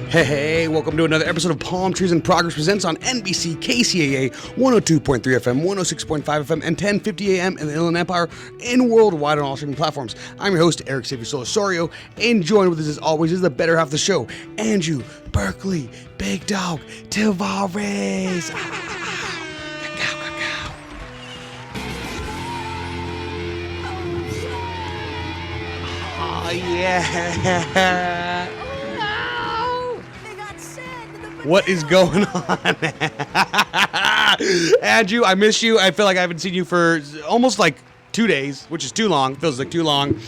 Hey, welcome to another episode of Palmtrees in Progress Presents on NBC KCAA 102.3 FM, 106.5 FM, and 1050 AM in the Inland Empire and worldwide on all streaming platforms. I'm your host, Erick Osario, and joined with us as always is the better half of the show, Andrew Berkeley, Big Dog, Tavares. Oh, yeah. What is going on? Andrew, I miss you. I feel like I haven't seen you for almost like 2 days, which is too long. Feels like too long.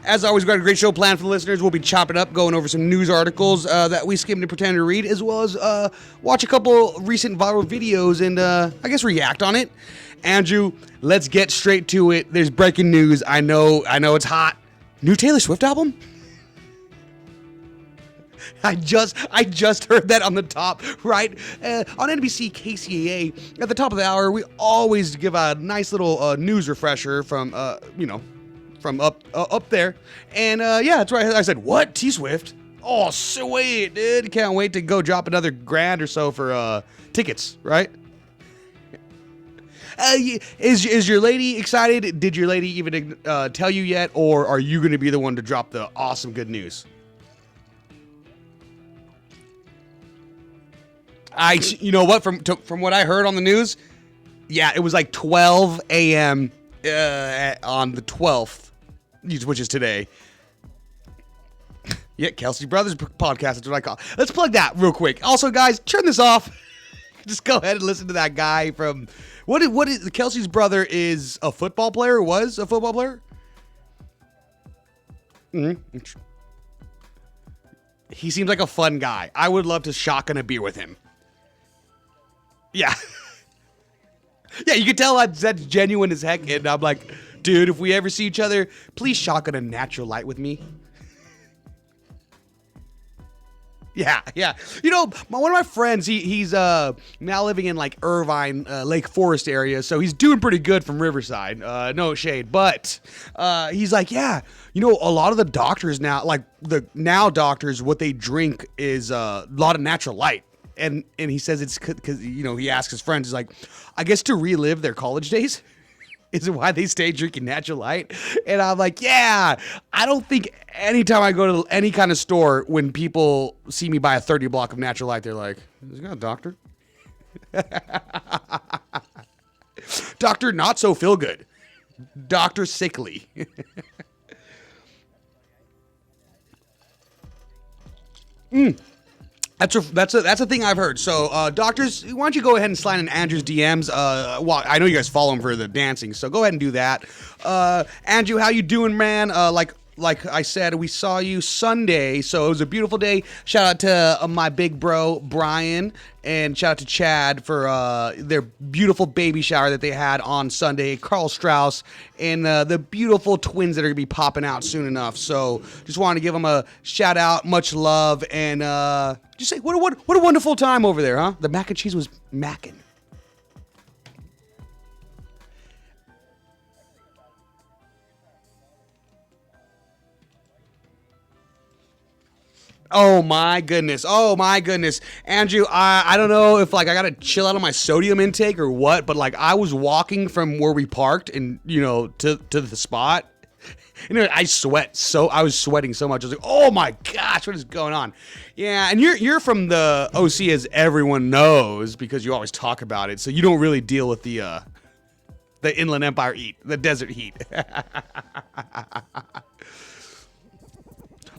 As always, we've got a great show planned for the listeners. We'll be chopping up, going over some news articles that we skimmed and pretend to read, as well as watch a couple recent viral videos and I guess react on it. Andrew, let's get straight to it. There's breaking news. I know it's hot. New Taylor Swift album? I just heard that on the top, right? On NBC KCAA, at the top of the hour, we always give a nice little news refresher from, from up there. And, yeah, that's right. I said, what? T-Swift? Oh, sweet, dude. Can't wait to go drop another $1,000 or so for tickets, right? Is your lady excited? Did your lady even tell you yet? Or are you going to be the one to drop the awesome good news? You know what? From what I heard on the news, yeah, it was like 12 a.m. On the 12th, which is today. Yeah, Kelsey Brothers podcast. That's what I call it. Let's plug that real quick. Also, guys, turn this off. Just go ahead and listen to that guy from what is Kelsey's brother is a football player. Was a football player. Mm-hmm. He seems like a fun guy. I would love to shotgun a beer with him. Yeah. Yeah, you can tell that's genuine as heck. And I'm like, dude, if we ever see each other, please shotgun a natural light with me. Yeah. You know, one of my friends, he's now living in like Irvine, Lake Forest area. So he's doing pretty good from Riverside. No shade. But he's like, yeah, you know, a lot of the doctors now, like doctors, what they drink is a lot of natural light. And he says it's because, you know, he asks his friends, he's like, I guess to relive their college days? Is it why they stay drinking natural light? And I'm like, yeah, I don't think anytime I go to any kind of store, when people see me buy a 30 block of natural light, they're like, is he got a doctor? Doctor not so feel good. Doctor sickly. That's a thing I've heard. So, doctors, why don't you go ahead and slide in Andrew's DMs? Well, I know you guys follow him for the dancing, so go ahead and do that. Andrew, how you doing, man? Like I said, we saw you Sunday, so it was a beautiful day. Shout out to my big bro, Brian, and shout out to Chad for their beautiful baby shower that they had on Sunday. Carl Strauss and the beautiful twins that are going to be popping out soon enough. So just wanted to give them a shout out, much love, and just say, what a wonderful time over there, huh? The mac and cheese was mackin'. Oh my goodness. Andrew, I don't know if like I gotta chill out on my sodium intake or what, but like I was walking from where we parked and, you know, to the spot. You know, I was sweating so much. I was like, oh my gosh, what is going on? Yeah, and you're from the OC, as everyone knows, because you always talk about it, so you don't really deal with the Inland Empire heat, the desert heat.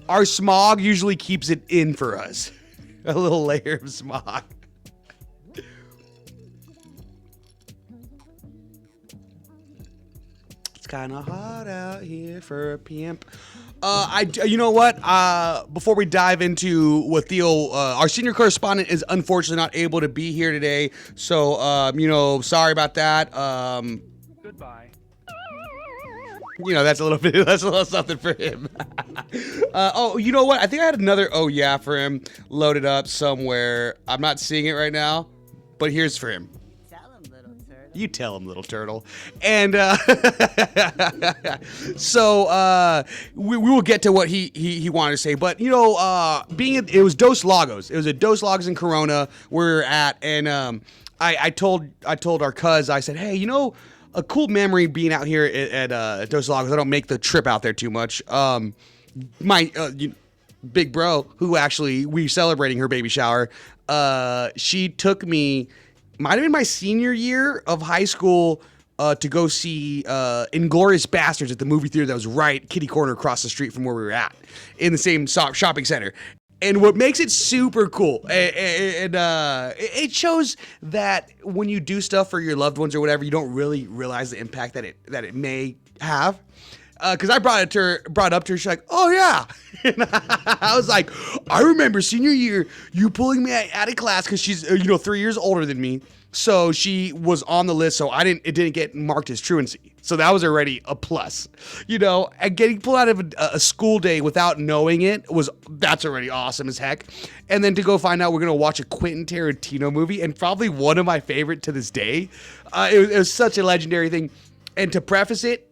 Our smog usually keeps it in for us. A little layer of smog. It's kind of hot out here for a pimp. You know what? Before we dive into what Theo, our senior correspondent is unfortunately not able to be here today. So, sorry about that. Goodbye. You know, that's a little something for him. You know what? I think I had another oh yeah for him loaded up somewhere. I'm not seeing it right now, but here's for him. Tell him, little turtle. You tell him, little turtle. And we will get to what he wanted to say. But, you know, it was Dos Lagos. It was at Dos Lagos in Corona where we're at. And I told our cuz, I said, hey, you know, a cool memory being out here at Dos Lagos. I don't make the trip out there too much. Big bro, who actually, we celebrating her baby shower, she took me, might have been my senior year of high school, to go see Inglourious Bastards at the movie theater that was right kitty corner across the street from where we were at, in the same shopping center. And what makes it super cool, and it shows that when you do stuff for your loved ones or whatever, you don't really realize the impact that it may have. Because I brought up to her, she's like, oh yeah. And I was like, I remember senior year, you pulling me out of class because she's 3 years older than me. So she was on the list, so it didn't get marked as truancy. So that was already a plus, and getting pulled out of a school day without knowing that's already awesome as heck. And then to go find out we're going to watch a Quentin Tarantino movie, and probably one of my favorite to this day. It was such a legendary thing. And to preface it,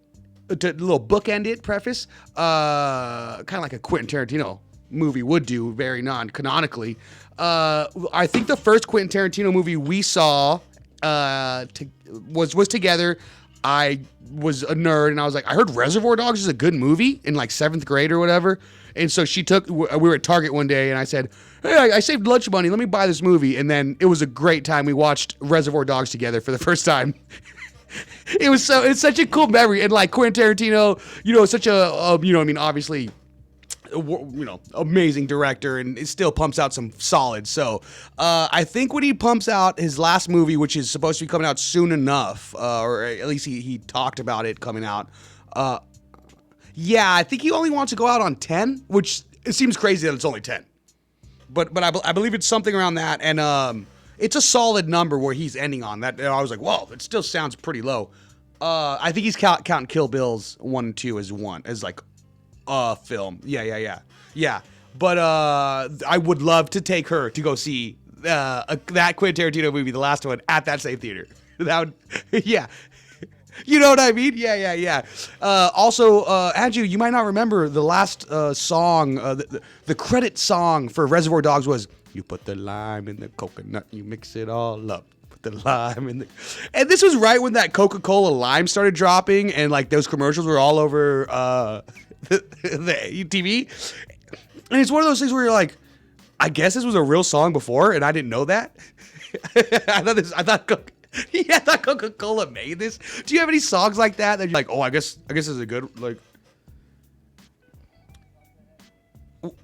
to little bookend it, preface, kind of like a Quentin Tarantino movie would do, very non-canonically. I think the first Quentin Tarantino movie we saw was together. I was a nerd, and I was like, I heard Reservoir Dogs is a good movie in like 7th grade or whatever. And so we were at Target one day, and I said, hey, I saved lunch money. Let me buy this movie. And then it was a great time. We watched Reservoir Dogs together for the first time. It's such a cool memory. And like Quentin Tarantino, such a, obviously, amazing director, and it still pumps out some solids. So I think when he pumps out his last movie, which is supposed to be coming out soon enough, or at least he talked about it coming out. Yeah, I think he only wants to go out on 10, which it seems crazy that it's only 10. But I believe it's something around that, and it's a solid number where he's ending on that. I was like, whoa, it still sounds pretty low. I think he's counting Kill Bills 1 and 2 as like a film. Yeah. But I would love to take her to go see that Quentin Tarantino movie, the last one, at that same theater. That would, yeah. You know what I mean? Yeah. Also, Andrew, you might not remember the last song, the credit song for Reservoir Dogs was, you put the lime in the coconut, you mix it all up. Put the lime in the... And this was right when that Coca-Cola lime started dropping, and like those commercials were all over the TV. And it's one of those things where you're like, I guess this was a real song before, and I didn't know that. I thought Coca-Cola made this. Do you have any songs like that you're like, oh, I guess this is a good, like...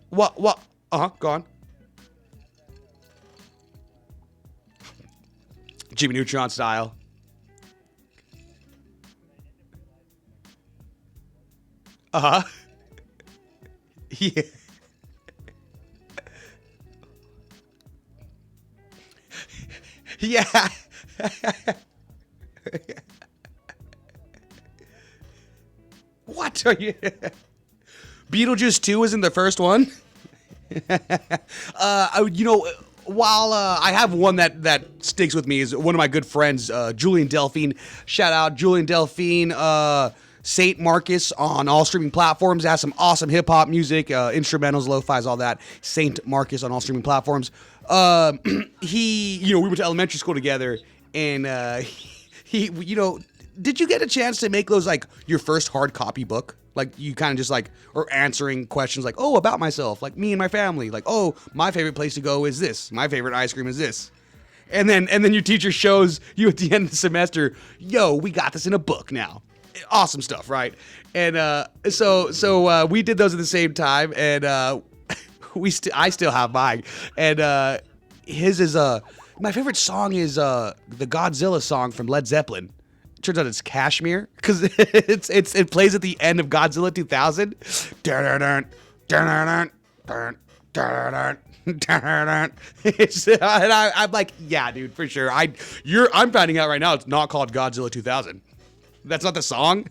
What? Go on. Jimmy Neutron style. Uh-huh. Yeah. Yeah. What are you? Beetlejuice 2 was in the first one. While I have one that sticks with me is one of my good friends, Julian Delphine. Shout out Julian Delphine, Saint Marcus on all streaming platforms. Has some awesome hip hop music, instrumentals, lo-fi's, all that. Saint Marcus on all streaming platforms. We went to elementary school together, and he did you get a chance to make those like your first hard copy book? Like you kind of just like, or answering questions like, oh, about myself, like me and my family, like, oh, my favorite place to go is this, my favorite ice cream is this, and then your teacher shows you at the end of the semester, yo, we got this in a book now. Awesome stuff, right? And so we did those at the same time, and I still have mine, and his is my favorite song is the Godzilla song from Led Zeppelin. Turns out it's Kashmir because it plays at the end of Godzilla 2000. And I'm like, yeah, dude, for sure. I'm finding out right now it's not called Godzilla 2000. That's not the song.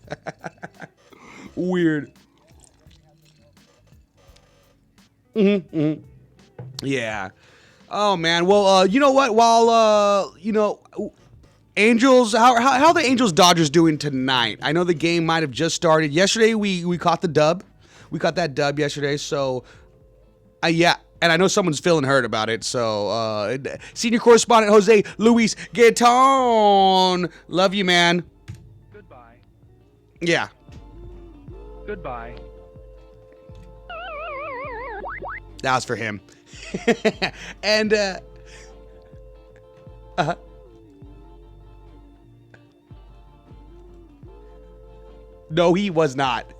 Weird. Mm-hmm. Yeah. Oh man. Well, you know what? While Angels, how are the Angels Dodgers doing tonight? I know the game might have just started. Yesterday we caught the dub. We caught that dub yesterday, so yeah. And I know someone's feeling hurt about it. So senior correspondent Jose Luis Gaetan. Love you, man. Goodbye. Yeah. Goodbye. That was for him. And no, he was not.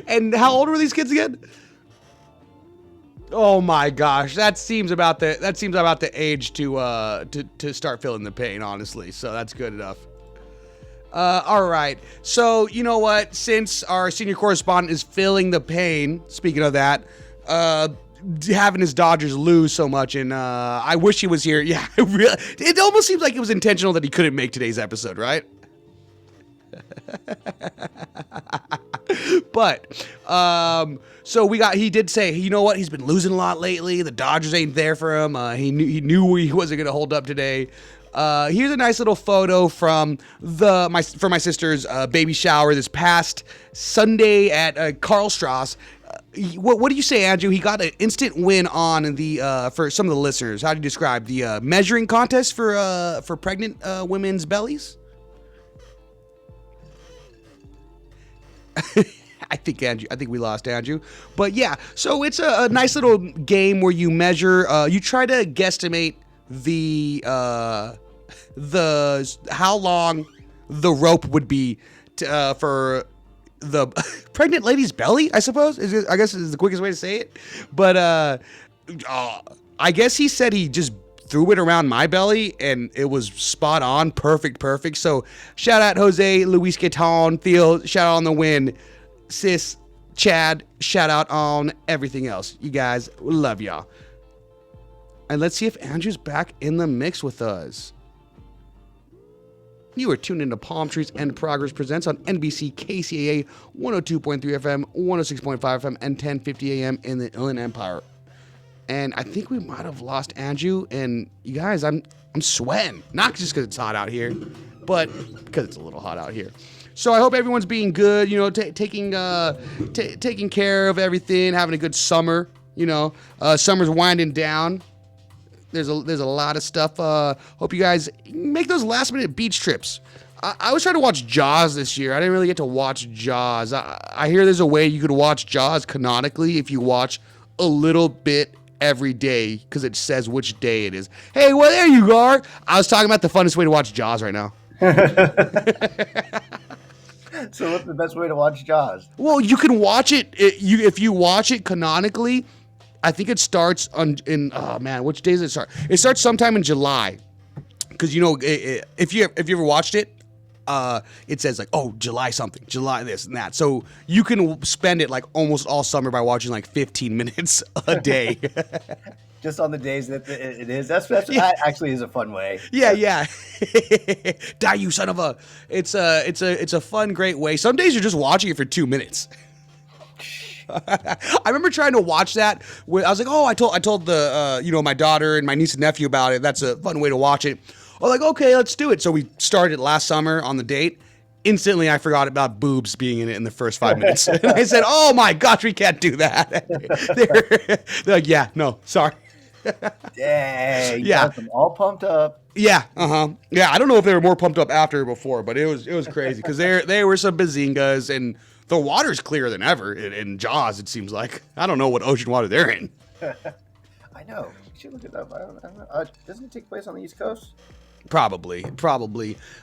And how old were these kids again? Oh my gosh, that seems about the age to start feeling the pain, honestly. So that's good enough. All right. So you know what? Since our senior correspondent is feeling the pain, speaking of that, having his Dodgers lose so much, and I wish he was here. Yeah, it almost seems like it was intentional that he couldn't make today's episode, right? But so he did say, you know what, he's been losing a lot lately. The Dodgers ain't there for him. He knew he wasn't gonna hold up today. Here's a nice little photo from my sister's baby shower this past Sunday at Karl Strauss. What do you say, Andrew? He got an instant win on the for some of the listeners. How do you describe the measuring contest for pregnant women's bellies? I think we lost Andrew, but yeah. So it's a nice little game where you measure. You try to guesstimate the how long the rope would be for the pregnant lady's belly. I suppose I guess is the quickest way to say it. But I guess he said he just threw it around my belly and it was spot on, perfect. So shout out Jose Luis Gaetan, Theo, shout out on the win, sis, Chad, shout out on everything else. You guys, love y'all. And let's see if Andrew's back in the mix with us. You are tuned into Palmtrees and Progress Presents on NBC KCAA 102.3 FM, 106.5 FM, and 1050 AM in the Inland Empire. And I think we might have lost Andrew. And you guys, I'm sweating. Not just because it's hot out here, but because it's a little hot out here. So I hope everyone's being good, you know, taking care of everything, having a good summer. You know, summer's winding down. There's a lot of stuff. Hope you guys make those last minute beach trips. I was trying to watch Jaws this year. I didn't really get to watch Jaws. I hear there's a way you could watch Jaws canonically if you watch a little bit every day because it says which day it is. Hey, well, there you are. I was talking about the funnest way to watch Jaws right now. So what's the best way to watch Jaws? Well, you can watch it. If you watch it canonically, I think it starts which day does it start? It starts sometime in July. Because, you know, if you ever watched it, it says like, oh, July something, July this and that. So you can spend it like almost all summer by watching like 15 minutes a day. Just on the days that it is. That actually is a fun way. Yeah. Die, you son of a! It's a fun, great way. Some days you're just watching it for 2 minutes. I remember trying to watch that. I was like, oh, I told the my daughter and my niece and nephew about it. That's a fun way to watch it. I was like, okay, let's do it. So we started last summer on the date. Instantly, I forgot about boobs being in it in the first 5 minutes. And I said, oh my gosh, we can't do that. They're like, yeah, no, sorry. Dang, got them all pumped up. Yeah, yeah. I don't know if they were more pumped up after or before, but it was crazy because they were some bazingas and the water's clearer than ever in Jaws. It seems like I don't know what ocean water they're in. I know. You should look it up. I don't know. Doesn't it take place on the East Coast? Probably.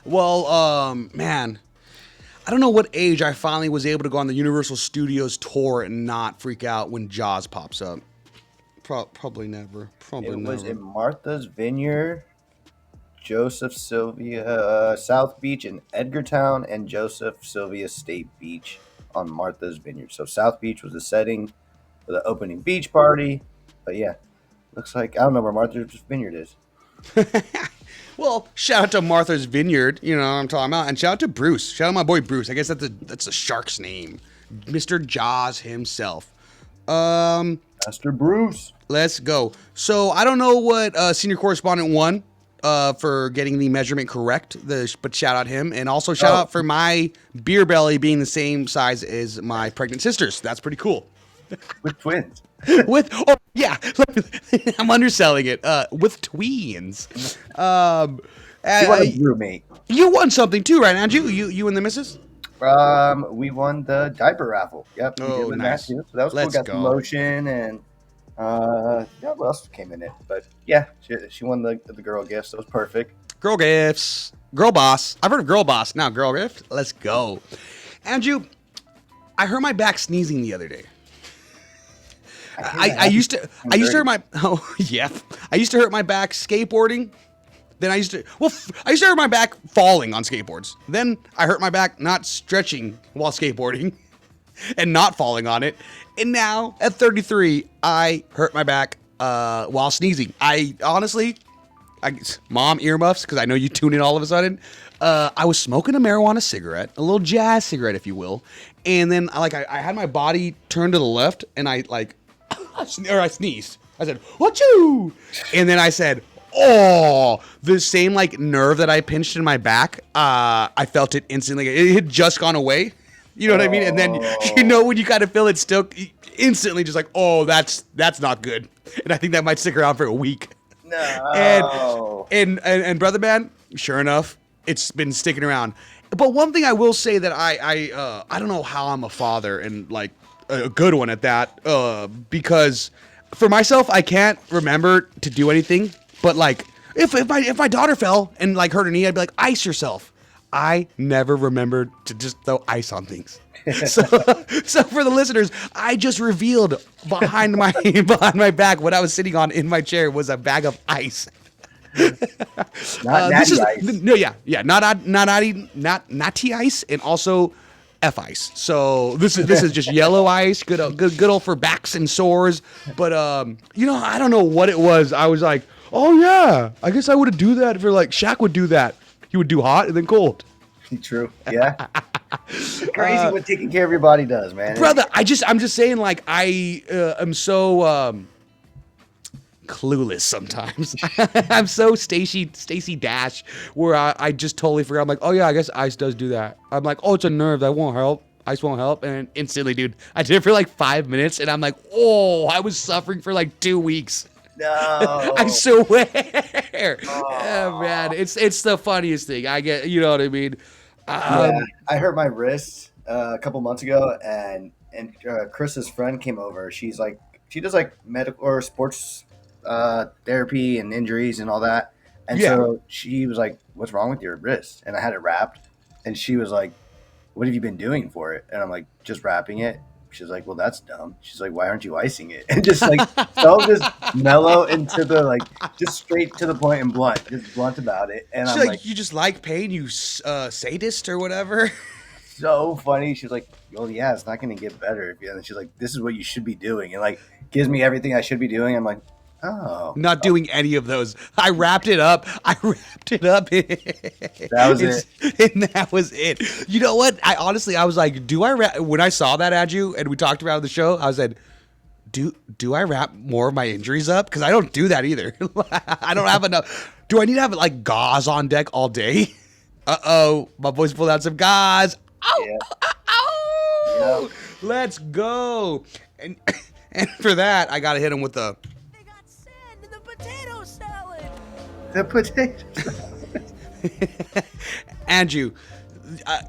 Well, man, I don't know what age I finally was able to go on the Universal Studios tour and not freak out when Jaws pops up. Probably never. It was in Martha's Vineyard, Joseph Sylvia South Beach in Edgartown, and Joseph Sylvia State Beach on Martha's Vineyard. So South Beach was the setting for the opening beach party. But yeah, looks like I don't know where Martha's Vineyard is. Well, shout out to Martha's Vineyard, you know what I'm talking about, and shout out to Bruce. Shout out my boy Bruce. I guess that's a shark's name, Mr. Jaws himself. I Master Bruce. Let's go. So I don't know what senior correspondent won for getting the measurement correct, but shout out him. And also shout out for my beer belly being the same size as my pregnant sister's. That's pretty cool. With twins. I'm underselling it. With tweens. You want a roommate. You won something too, right, Andrew? You and the missus? We won the diaper raffle. Yep. We Oh, did with nice. Matthew. So that was Let's cool. Got go. some lotion and what else came in it? But yeah, she won the girl gift. So it was perfect. Girl gifts. Girl boss. I've heard of girl boss. Now girl gift. Let's go. Andrew, I hurt my back sneezing the other day. I used to hurt my I used to hurt my back skateboarding. Then I used to hurt my back falling on skateboards. Then I hurt my back not stretching while skateboarding and not falling on it. And now at 33, I hurt my back while sneezing. Mom, earmuffs, because I know you tune in all of a sudden. I was smoking a marijuana cigarette, a little jazz cigarette, if you will. And then I had my body turned to the left and I sneezed. I said, "Whatchoo?" And then I said, "Oh," the same nerve that I pinched in my back. I felt it instantly. It had just gone away. You know what I mean? And then when you kind of feel it still instantly, just like, "Oh, that's not good." And I think that might stick around for a week. No. And brother man, sure enough, it's been sticking around. But one thing I will say that I don't know how I'm a father and a good one at that, because for myself I can't remember to do anything. But if my daughter fell and hurt her knee, I'd be like, ice yourself. I never remembered to just throw ice on things. So for the listeners, I just revealed behind my back what I was sitting on in my chair was a bag of ice. Not natty ice. No, yeah, not natty ice, and also F ice. So this is just yellow ice, good old for backs and sores. But I don't know what it was. I was like, oh yeah, I guess I would do that for Shaq would do that. He would do hot and then cold. True. Yeah. Crazy what taking care of your body does, man. Brother, I'm just saying, I am so clueless sometimes. I'm so Stacy Dash, where I just totally forgot. I'm like, oh yeah, I guess ice does do that. I'm like, oh, it's a nerve, that won't help. Ice won't help. And instantly, dude, I did it for 5 minutes, and I'm like, oh, I was suffering for 2 weeks. No. I swear. Oh man, it's the funniest thing. I get, you know what I mean? Yeah, I hurt my wrist a couple months ago, and Chris's friend came over. She does medical or sports therapy and injuries and all that. And so she was like, "What's wrong with your wrist?" And I had it wrapped, and she was like, "What have you been doing for it?" And I'm like, "Just wrapping it." She's like, "Well, that's dumb." She's like, "Why aren't you icing it?" And just so just mellow into the just straight to the point and just blunt about it. And she's I'm like, "You just like pain, you sadist or whatever." So funny. She's like, "Oh yeah, it's not going to get better." And she's like, "This is what you should be doing," and gives me everything I should be doing. I'm like, oh, not doing any of those. I wrapped it up. That was it. And that was it. You know what? I was like, when I saw that at you and we talked about the show, I said, do I wrap more of my injuries up? Because I don't do that either. I don't have enough. Do I need to have gauze on deck all day? Uh-oh, my boys pulled out some gauze. Ow, Yeah. ow. Yep. Let's go. And for that, I got to hit him with the... They got sand in the potato salad. The potato. Andrew,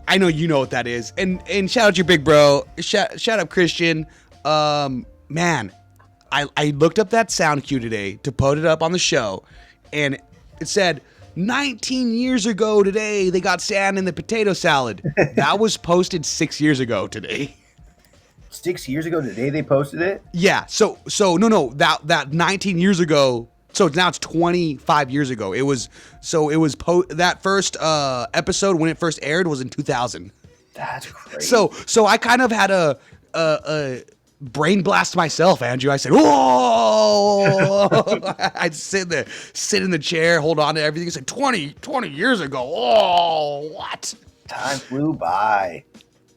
I know you know what that is. And shout out your big bro. Shout out Christian. Man, I looked up that sound cue today to put it up on the show, and it said 19 years ago today they got sand in the potato salad. That was posted 6 years ago today. 6 years ago today they posted it? Yeah. So no, that 19 years ago. So now it's 25 years ago. That first episode when it first aired was in 2000. That's crazy. So I kind of had a brain blast myself, Andrew. I said, "Whoa!" I'd sit in the chair, hold on to everything. I said, 20 years ago. Oh, what? Time flew by.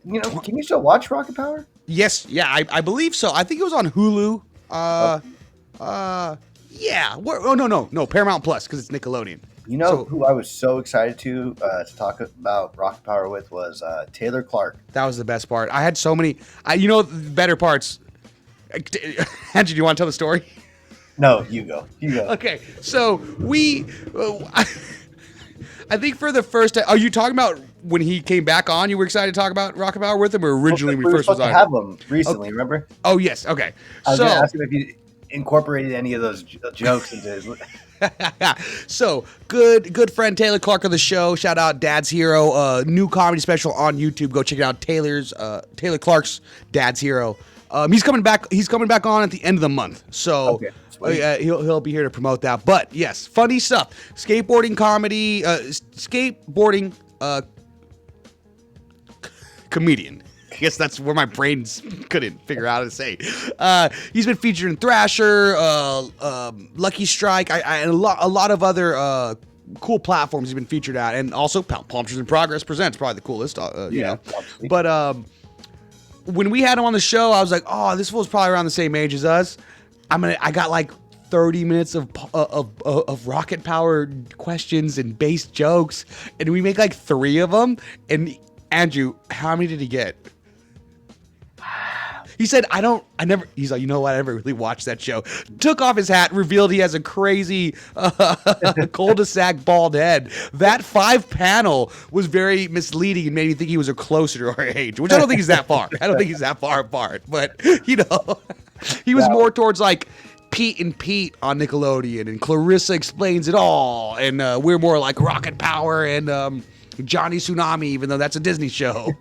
Can you still watch Rocket Power? Yes, yeah, I believe so. I think it was on Hulu Yeah. Oh no, Paramount Plus because it's Nickelodeon. You know who I was so excited to talk about Rocket Power with was Taylor Clark. That was the best part. I had so many. Better parts. Andrew, do you want to tell the story? No, you go. You go. Okay, so we. I think for the first time, are you talking about when he came back on? You were excited to talk about Rocket Power with him, or originally when he first was on? We have him recently, remember? Oh yes, okay. I was going to ask him if you incorporated any of those jokes into his. So good friend Taylor Clark of the show. Shout out Dad's Hero, new comedy special on YouTube. Go check it out. Taylor Clark's Dad's Hero. He's coming back. He's coming back on at the end of the month. So he'll be here to promote that. But yes, funny stuff. Skateboarding comedy. Skateboarding comedian. I guess that's where my brain couldn't figure out how to say. He's been featured in Thrasher, Lucky Strike, and a lot of other cool platforms he's been featured at, and also Palmtrees in Progress Presents, probably the coolest. You know. Obviously. But when we had him on the show, I was like, oh, this fool's probably around the same age as us. I got like 30 minutes of rocket power questions and base jokes, and we make like 3 of them. And Andrew, how many did he get? He said, he's like, you know what? I never really watched that show. Took off his hat, revealed he has a crazy cul-de-sac bald head. That 5 panel was very misleading and made me think he was closer to our age, which I don't think he's that far. I don't think he's that far apart. But, you know, he was more towards like Pete and Pete on Nickelodeon, and Clarissa Explains It All. And we're more like Rocket Power and Johnny Tsunami, even though that's a Disney show.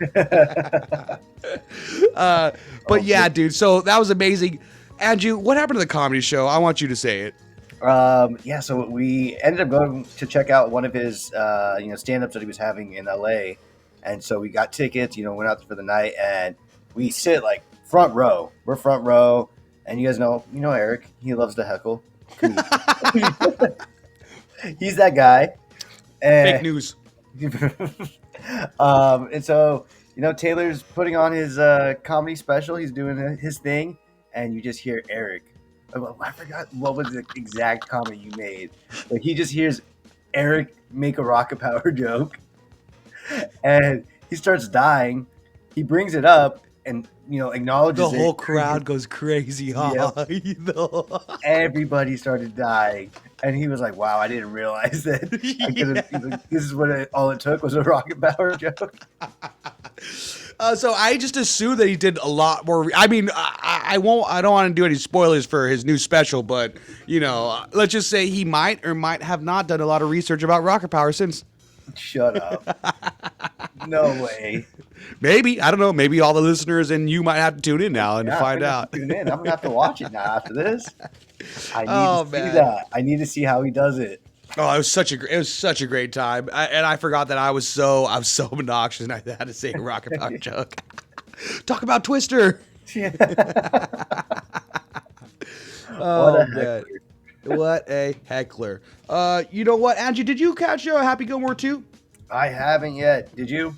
But yeah, dude, so that was amazing. Andrew, what happened to the comedy show? I want you to say it. Yeah, so we ended up going to check out one of his stand-ups that he was having in LA. And so we got tickets, went out for the night, and we sit like front row. We're front row, and you guys know Eric, he loves to heckle. He's that guy. And fake news. And so Taylor's putting on his comedy special. He's doing his thing, and you just hear Eric. I forgot what was the exact comment you made, but he just hears Eric make a rocket power joke, and he starts dying. He brings it up and acknowledges the whole crowd goes crazy. Huh? Yep. Everybody started dying, and he was like, "Wow, I didn't realize that. This is what all it took was a rocket power joke." So I just assumed that he did a lot more. I mean, I don't want to do any spoilers for his new special, but let's just say he might or might have not done a lot of research about rocket power since. Shut up. No way. Maybe. I don't know. Maybe all the listeners and you might have to tune in now and find out. Tune in. I'm going to have to watch it now after this. I need to see that. I need to see how he does it. Oh, it was such a great time. And I forgot that I was so obnoxious and I had to say a rocket power joke. Talk about Twister. Oh, man. What a heckler. You know what, Andrew, did you catch Happy Gilmore 2? I haven't yet. Did you?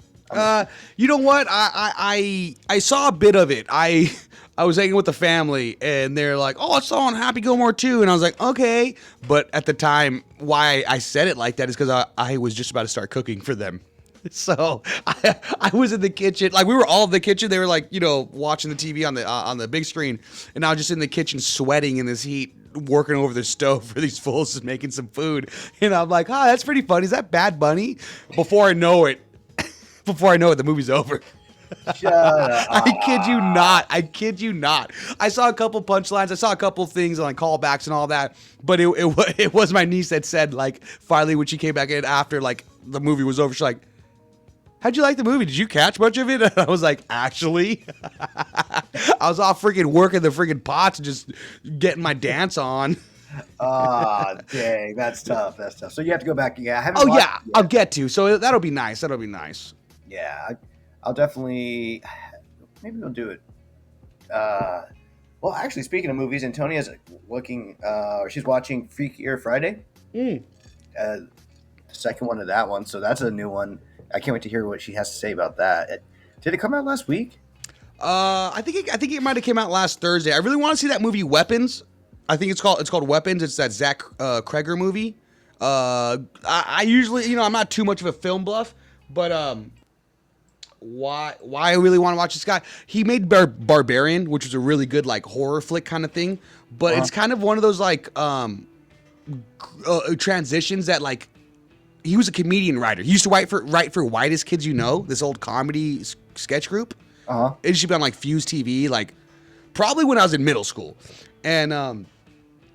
You know what? I saw a bit of it. I was hanging with the family and they're like, "Oh, I saw on Happy Gilmore 2." And I was like, "Okay." But at the time, why I said it like that is because I was just about to start cooking for them. So I was in the kitchen, like we were all in the kitchen. They were like, watching the TV on the big screen, and I was just in the kitchen sweating in this heat, working over the stove for these fools just making some food. And I'm like, "Oh, that's pretty funny. Is that Bad Bunny?" Before I know it, the movie's over. Shut up. I kid you not. I saw a couple punchlines. I saw a couple things on like callbacks and all that. But it was my niece that said, like, finally when she came back in after like the movie was over, she's like, "How'd you like the movie? Did you catch much of it?" And I was like, "Actually." I was off freaking working the freaking pots and just getting my dance on. Ah, dang, that's tough. So you have to go back. Yeah, I haven't. Oh yeah, I'll get to. So that'll be nice. Yeah, I'll definitely. Maybe we'll do it. Well, actually, speaking of movies, Antonia's looking. She's watching Freakier Friday. The second one of that one. So that's a new one. I can't wait to hear what she has to say about that. Did it come out last week? I think it might have came out last Thursday. I really want to see that movie Weapons. I think it's called Weapons. It's that Zach Kreger movie. I usually, I'm not too much of a film buff, but why I really want to watch this guy? He made Barbarian, which was a really good like horror flick kind of thing, but it's kind of one of those like transitions that like he was a comedian writer. He used to write for Whitest Kids You Know, this old comedy sketch group. It used to be on like Fuse TV, like probably when I was in middle school, and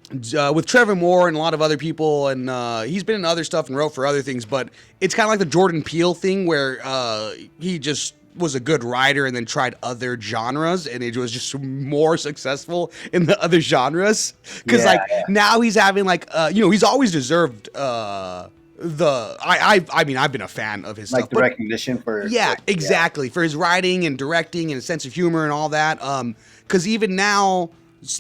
with Trevor Moore and a lot of other people, and he's been in other stuff and wrote for other things, but it's kind of like the Jordan Peele thing where he just was a good writer and then tried other genres, and it was just more successful in the other genres. Because now he's having like, he's always deserved I mean, I've been a fan of his like stuff. the recognition for exactly, for his writing and directing and sense of humor and all that. Because even now,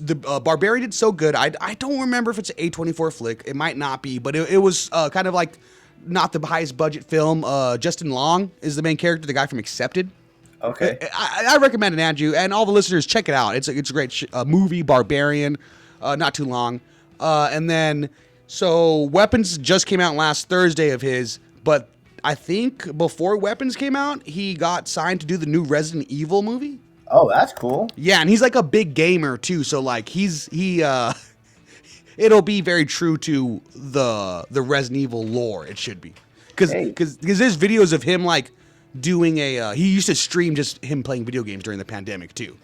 the Barbarian did so good. I don't remember if it's an A24 flick. It might not be, but it was kind of like not the highest budget film. Justin Long is the main character, the guy from Accepted. Okay. I recommend it, Andrew, and all the listeners, check it out. It's a great movie, Barbarian, not too long. And then, so Weapons just came out last Thursday of his, but I think before Weapons came out, he got signed to do the new Resident Evil movie. Oh, that's cool. Yeah, and he's like a big gamer too, so like it'll be very true to the Resident Evil lore. It should be, because there's videos of him like doing he used to stream just him playing video games during the pandemic too.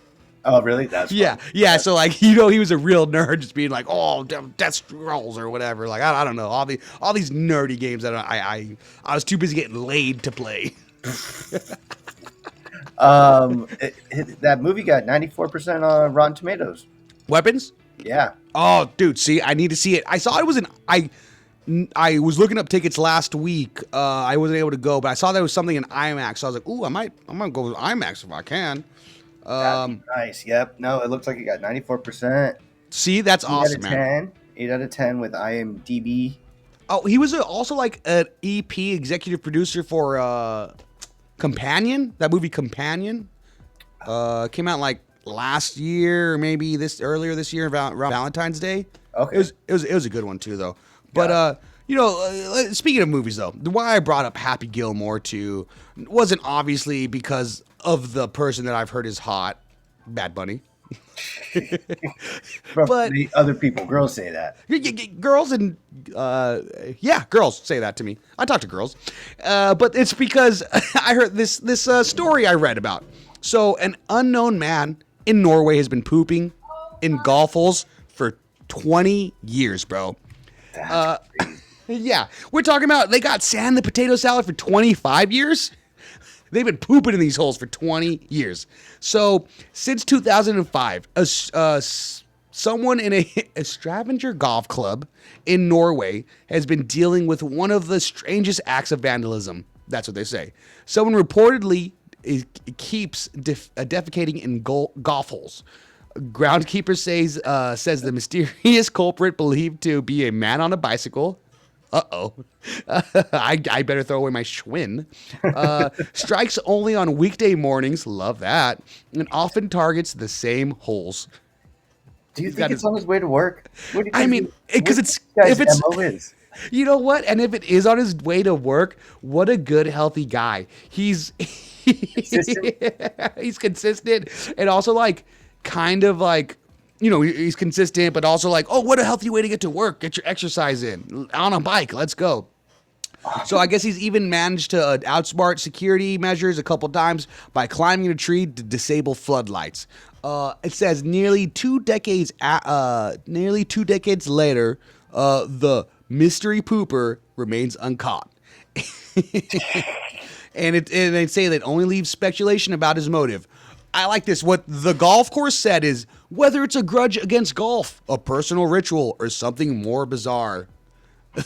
Oh, really? That's yeah. So like he was a real nerd, just being like, oh, Death Scrolls or whatever. Like I don't know, all these nerdy games that I was too busy getting laid to play. That movie got 94% on Rotten Tomatoes. Weapons? Yeah. Oh, dude, see, I need to see it. I saw it was I was looking up tickets last week. I wasn't able to go, but I saw there was something in IMAX. So I was like, ooh, I'm gonna go with IMAX if I can. Nice. Yep. No, it looks like it got 94%. See, that's awesome, man. 8 out of 10 with IMDb. Oh, he was also like an EP executive producer for Companion. That movie Companion came out like last year, or maybe earlier this year around Valentine's Day. Okay. It was a good one too, though. But speaking of movies, though, why I brought up Happy Gilmore too wasn't obviously because of the person that I've heard is hot, Bad Bunny. But the other people, girls say that. Girls and girls say that to me. I talk to girls, but it's because I heard this story I read about. So an unknown man in Norway has been pooping in golf holes for 20 years, bro. Yeah, we're talking about they got sand in the potato salad for 25 years. They've been pooping in these holes for 20 years. So since 2005, someone in a Stavanger golf club in Norway has been dealing with one of the strangest acts of vandalism. That's what they say. Someone reportedly keeps defecating in golf holes. Groundskeeper says the mysterious culprit, believed to be a man on a bicycle. I better throw away my Schwinn. Strikes only on weekday mornings. Love that. And often targets the same holes. Do you think it's on his way to work? I mean, because if it's MO is. You know what? And if it is on his way to work, what a good, healthy guy. He's he's consistent, and also like kind of like, he's consistent, but also like, oh, what a healthy way to get to work. Get your exercise in on a bike. Let's go. So I guess he's even managed to outsmart security measures a couple times by climbing a tree to disable floodlights. It says nearly 2 decades later, the mystery pooper remains uncaught. and they say that only leaves speculation about his motive. I like this. What the golf course said is, whether it's a grudge against golf, a personal ritual, or something more bizarre.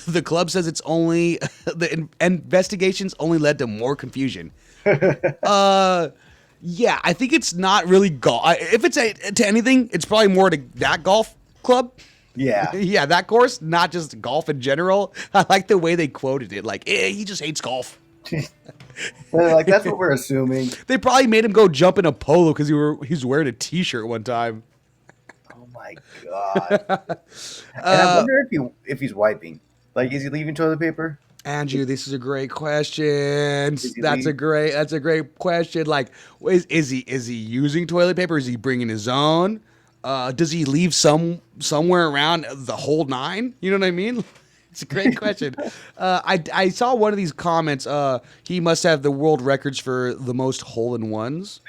The club says it's only the investigations only led to more confusion. Yeah, I think it's not really golf. If it's to anything, it's probably more to that golf club. Yeah. Yeah, that course, not just golf in general. I like the way they quoted it. Like, he just hates golf. Like, that's what we're assuming. They probably made him go jump in a polo because he was wearing a T-shirt one time. Oh my god! And I wonder if he's wiping. Like, is he leaving toilet paper? Andrew, this is a great question. Is he That's a great question. Like, is he using toilet paper? Is he bringing his own? Does he leave somewhere around the whole nine? You know what I mean? It's a great question. I saw one of these comments. He must have the world records for the most hole-in-ones.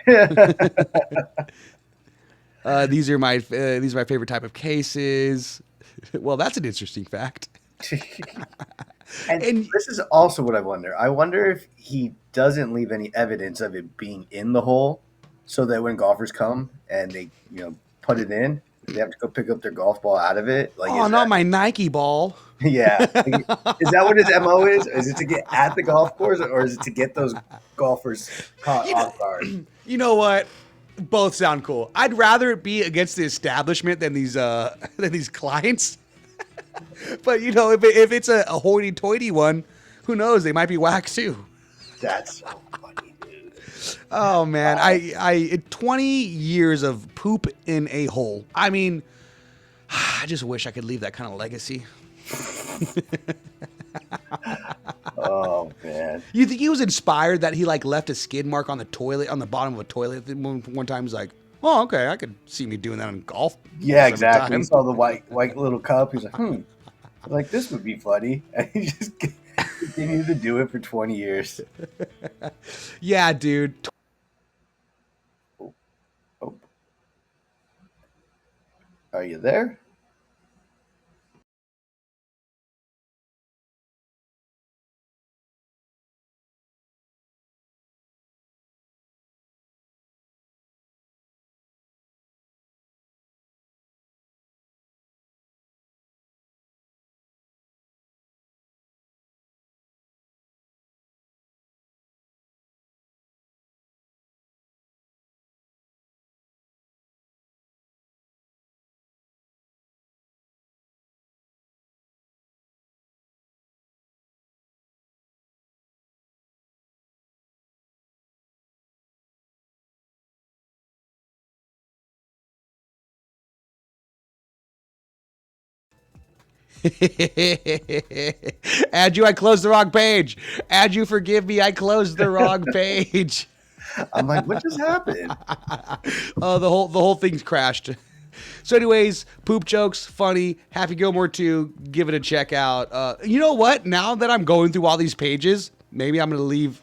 These are my favorite type of cases. Well, that's an interesting fact. And this is also what I wonder. I wonder if he doesn't leave any evidence of it being in the hole, so that when golfers come and they, put it in, they have to go pick up their golf ball out of it. Like, not my Nike ball. Yeah. Is that what his MO is? Is it to get at the golf course, or is it to get those golfers caught off guard? You know what? Both sound cool. I'd rather it be against the establishment than these clients. But if it's a hoity-toity one, who knows? They might be whack too. That's so funny, dude. Oh man, I 20 years of poop in a hole. I mean, I just wish I could leave that kind of legacy. Oh man. You think he was inspired that he left a skid mark on the toilet, on the bottom of a toilet one time? He's like, oh, okay, I could see me doing that in golf. Yeah, exactly. He saw the white little cup. He's like, this would be funny. And he just continued to do it for 20 years. Yeah, dude. Oh. Are you there? Andrew, I closed the wrong page. Andrew, forgive me. I closed the wrong page. I'm like, what just happened? Oh, the whole thing's crashed. So anyways, poop jokes, funny. Happy Gilmore 2, give it a check out. You know what? Now that I'm going through all these pages, maybe I'm going to leave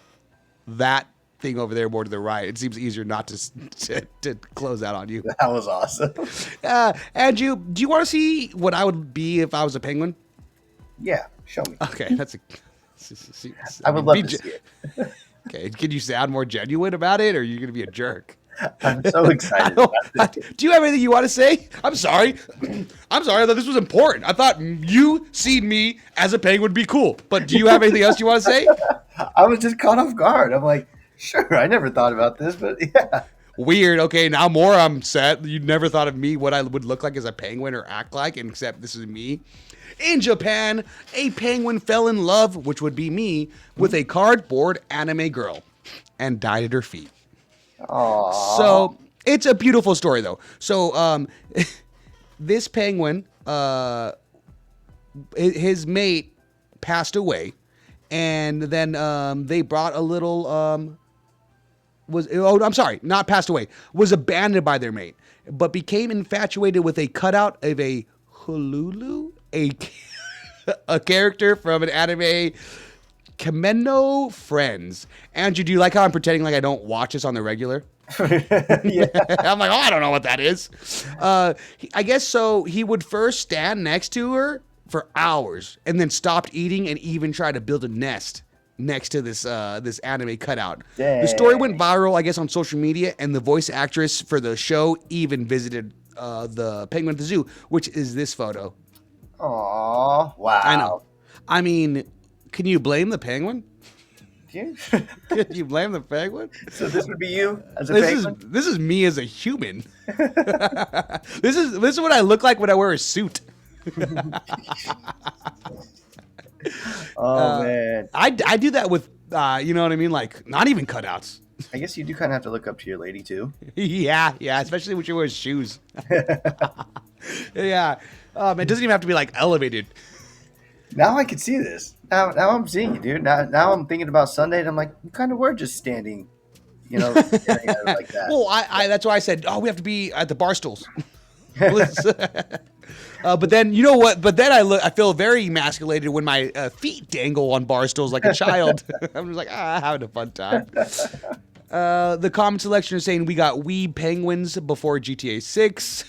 that thing over there more to the right. It seems easier not to close out on you. That was awesome. Andrew, do you want to see what I would be if I was a penguin? Yeah, show me. Okay, that's a... I would love to see it. Okay, can you sound more genuine about it, or are you going to be a jerk? I'm so excited about this. Do you have anything you want to say? I'm sorry. I thought this was important. I thought you seeing me as a penguin would be cool. But do you have anything else you want to say? I was just caught off guard. I'm like, sure, I never thought about this, but yeah. Weird. Okay, now more I'm set. You never thought of me, what I would look like as a penguin or act like, except this is me. In Japan, a penguin fell in love, which would be me, with a cardboard anime girl and died at her feet. Aww. So it's a beautiful story, though. So this penguin, his mate passed away, and then they brought a little not passed away, was abandoned by their mate, but became infatuated with a cutout of a Hululu, a character from an anime, Kameno Friends. Andrew, do you like how I'm pretending like I don't watch this on the regular? Yeah. I'm like, I don't know what that is. I guess so. He would first stand next to her for hours and then stopped eating and even tried to build a nest next to this anime cutout. Dang. The story went viral, I guess, on social media, and the voice actress for the show even visited the penguin at the zoo, which is this photo. Aww. Wow. I know. I mean, can you blame the penguin? Can You blame the penguin? So this would be you as a penguin? This is me as a human. This is what I look like when I wear a suit. Oh man, I do that with, you know what I mean? Like, not even cutouts. I guess you do kind of have to look up to your lady too. Yeah, especially when she wears shoes. Yeah. It doesn't even have to be like elevated. Now I can see this. Now I'm seeing you, dude. Now I'm thinking about Sunday, and I'm like, you kind of were just standing, staring at it like that. Well, I that's why I said, oh, we have to be at the bar stools. But then you know what? But then I feel very emasculated when my feet dangle on bar stools like a child. I'm just like, having a fun time. The comment selection is saying we got Weeb Penguins before GTA 6.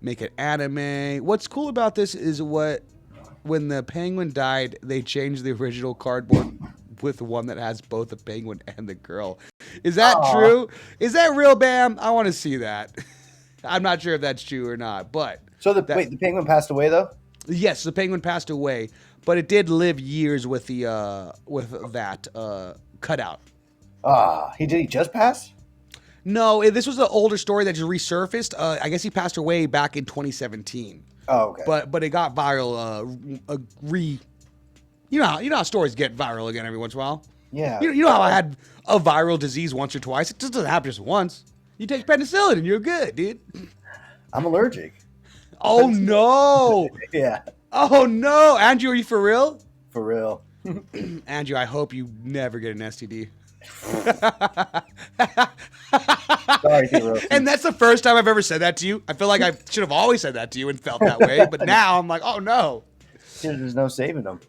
Make it anime. What's cool about this is when the penguin died, they changed the original cardboard with one that has both the penguin and the girl. Is that true? Is that real, Bam? I want to see that. I'm not sure if that's true or not, but So the penguin passed away though. yes, the penguin passed away, but it did live years with the with that cutout. Did he just pass? No, this was an older story that just resurfaced. I guess he passed away back in 2017. Oh, okay. But it got viral. You know how stories get viral again every once in a while. Yeah. You know how I had a viral disease once or twice. It just doesn't happen just once. You take penicillin and you're good, dude. I'm allergic. Oh no! Yeah, Oh no, Andrew, are you for real? for real. Andrew, I hope you never get an STD. Sorry, Hiroshi. And that's the first time I've ever said that to you. I feel like I should have always said that to you and felt that way, but now I'm like, oh no. There's no saving them.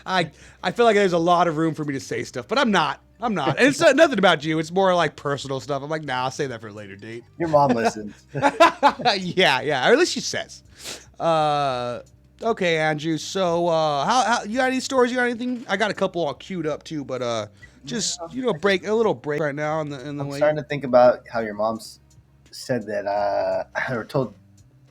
I feel like there's a lot of room for me to say stuff, but I'm not. And it's nothing about you. It's more like personal stuff. I'm like, nah, I'll say that for a later date. Your mom listens. Yeah. Or at least she says. Okay, Andrew. So, how you got any stories? You got anything? I got a couple all queued up too, but just break a little break right now in the I'm way. starting to think about how your mom said that. Or told